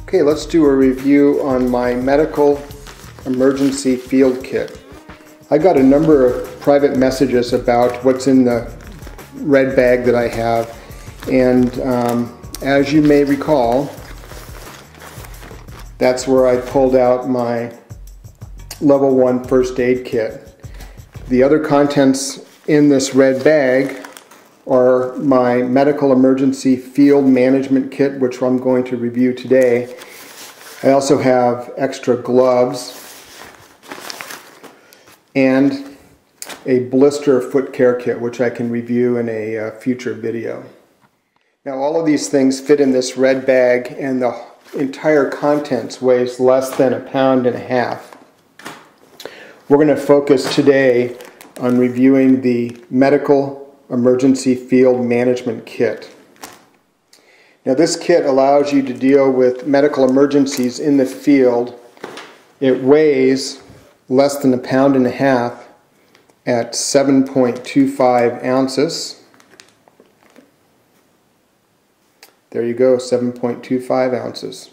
Okay, let's do a review on my medical emergency field kit. I got a number of private messages about what's in the red bag that I have, and as you may recall, that's where I pulled out my level 1 first aid kit. The other contents in this red bag are my medical emergency field management kit, which I'm going to review today. I also have extra gloves and a blister foot care kit, which I can review in a future video. Now, all of these things fit in this red bag, and the entire contents weighs less than 1.5 pounds. We're going to focus today on reviewing the medical emergency field management kit. Now, this kit allows you to deal with medical emergencies in the field. It weighs less than 1.5 pounds at 7.25 ounces. There you go, 7.25 ounces.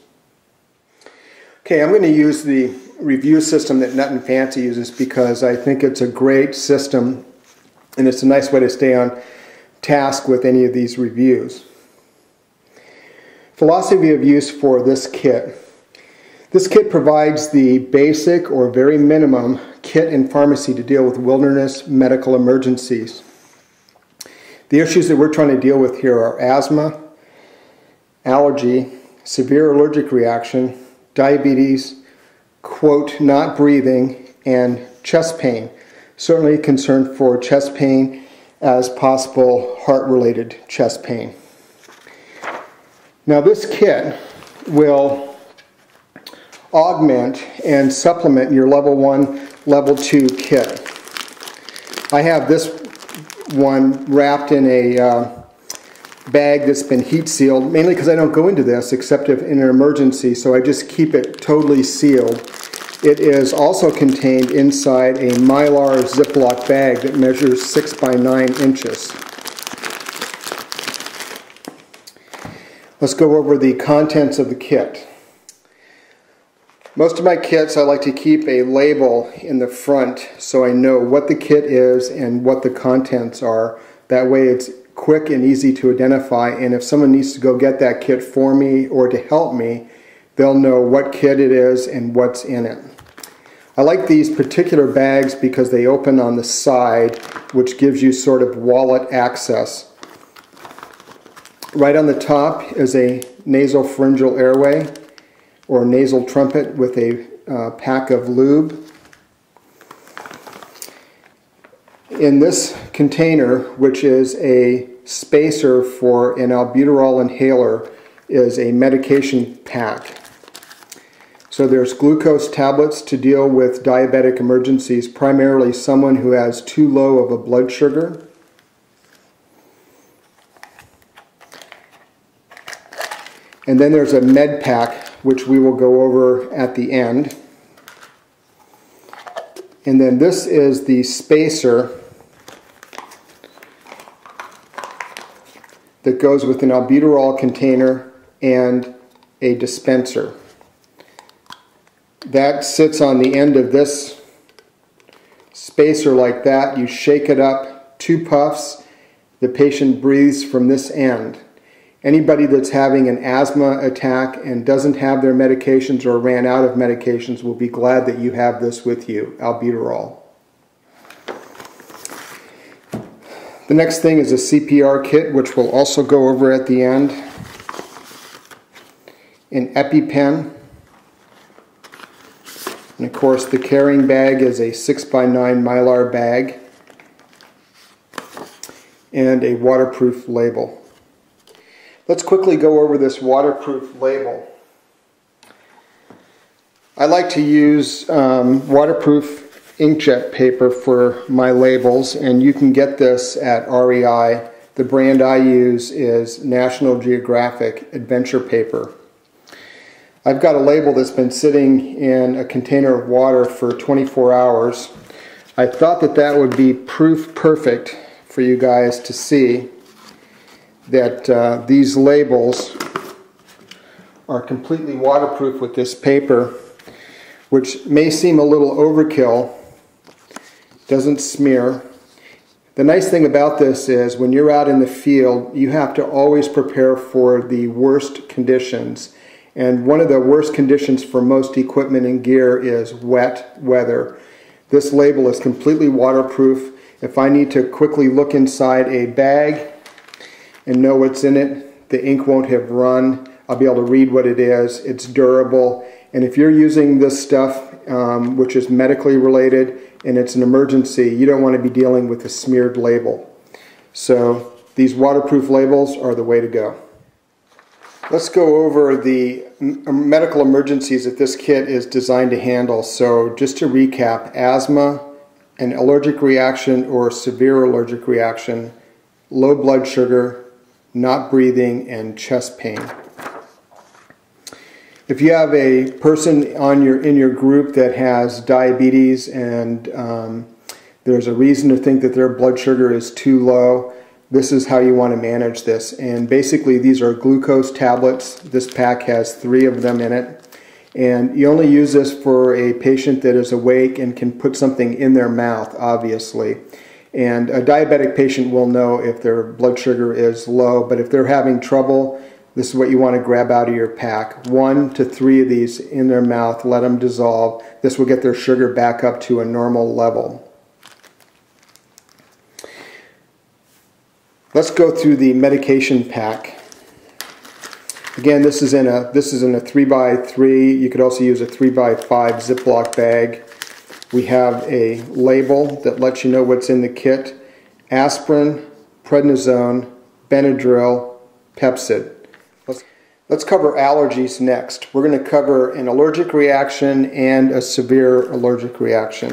Okay, I'm going to use the review system that Nut and Fancy uses because I think it's a great system and it's a nice way to stay on task with any of these reviews. Philosophy of use for this kit. This kit provides the basic or very minimum kit in pharmacy to deal with wilderness medical emergencies. The issues that we're trying to deal with here are asthma, allergy, severe allergic reaction, diabetes, quote, not breathing, and chest pain. Certainly concerned for chest pain as possible heart-related chest pain. Now, this kit will augment and supplement your level 1, level 2 kit. I have this one wrapped in a bag that's been heat sealed, mainly because I don't go into this except if in an emergency, so I just keep it totally sealed. It is also contained inside a Mylar Ziploc bag that measures 6 by 9 inches. Let's go over the contents of the kit. Most of my kits I like to keep a label in the front so I know what the kit is and what the contents are. That way it's quick and easy to identify, and if someone needs to go get that kit for me or to help me, they'll know what kit it is and what's in it. I like these particular bags because they open on the side, which gives you sort of wallet access. Right on the top is a nasopharyngeal airway or nasal trumpet with a pack of lube. In this container, which is a spacer for an albuterol inhaler, is a medication pack. So there's glucose tablets to deal with diabetic emergencies, primarily someone who has too low of a blood sugar. And then there's a med pack, which we will go over at the end. And then this is the spacer that goes with an albuterol container and a dispenser. That sits on the end of this spacer like that. You shake it up, 2 puffs, the patient breathes from this end. Anybody that's having an asthma attack and doesn't have their medications or ran out of medications will be glad that you have this with you, Albuterol. The next thing is a CPR kit, which we'll also go over at the end. An EpiPen. And of course, the carrying bag is a 6 by 9 Mylar bag and a waterproof label. Let's quickly go over this waterproof label. I like to use waterproof inkjet paper for my labels, and you can get this at REI. The brand I use is National Geographic Adventure Paper. I've got a label that's been sitting in a container of water for 24 hours. I thought that that would be proof perfect for you guys to see that these labels are completely waterproof with this paper, which may seem a little overkill. Doesn't smear. The nice thing about this is when you're out in the field, you have to always prepare for the worst conditions. And one of the worst conditions for most equipment and gear is wet weather. This label is completely waterproof. If I need to quickly look inside a bag and know what's in it, the ink won't have run. I'll be able to read what it is. It's durable. And if you're using this stuff, which is medically related, and it's an emergency, you don't want to be dealing with a smeared label. So these waterproof labels are the way to go. Let's go over the medical emergencies that this kit is designed to handle. So just to recap, asthma, an allergic reaction or severe allergic reaction, low blood sugar, not breathing, and chest pain. If you have a person in your group that has diabetes and there's a reason to think that their blood sugar is too low, this is how you want to manage this. And basically these are glucose tablets. This pack has 3 of them in it. And you only use this for a patient that is awake and can put something in their mouth, obviously. And a diabetic patient will know if their blood sugar is low, but if they're having trouble, this is what you want to grab out of your pack. 1 to 3 of these in their mouth, let them dissolve. This will get their sugar back up to a normal level. Let's go through the medication pack. Again, this is in a 3x3. You could also use a 3x5 Ziploc bag. We have a label that lets you know what's in the kit. Aspirin, prednisone, Benadryl, Pepcid. Let's cover allergies next. We're going to cover an allergic reaction and a severe allergic reaction.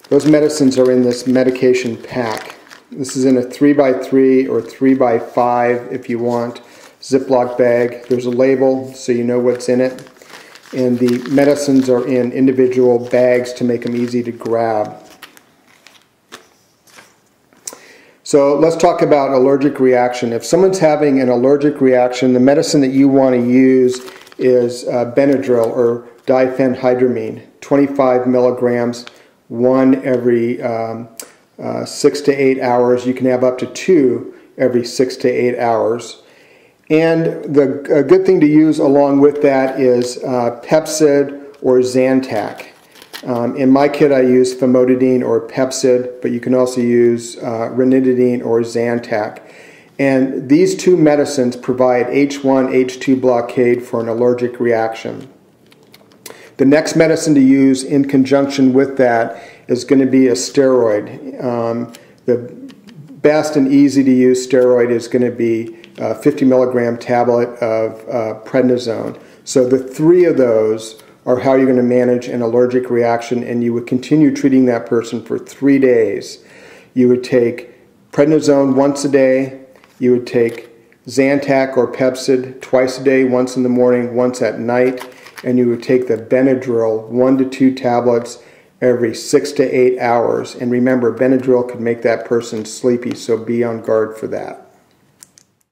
Those medicines are in this medication pack. This is in a 3x3 or 3x5 if you want. Ziploc bag. There's a label so you know what's in it. And the medicines are in individual bags to make them easy to grab. So let's talk about allergic reaction. If someone's having an allergic reaction, the medicine that you want to use is Benadryl or diphenhydramine, 25 milligrams, 1 every 6 to 8 hours. You can have up to 2 every 6 to 8 hours. And a good thing to use along with that is Pepcid or Zantac. In my kit I use famotidine or Pepcid, but you can also use ranitidine or Zantac. And these 2 medicines provide H1, H2 blockade for an allergic reaction. The next medicine to use in conjunction with that is going to be a steroid. The best and easy to use steroid is going to be a 50 milligram tablet of prednisone. So the 3 of those are how you're going to manage an allergic reaction, and you would continue treating that person for 3 days. You would take prednisone once a day, you would take Zantac or Pepcid twice a day, once in the morning, once at night, and you would take the Benadryl 1 to 2 tablets every 6 to 8 hours. And remember, Benadryl could make that person sleepy, so be on guard for that.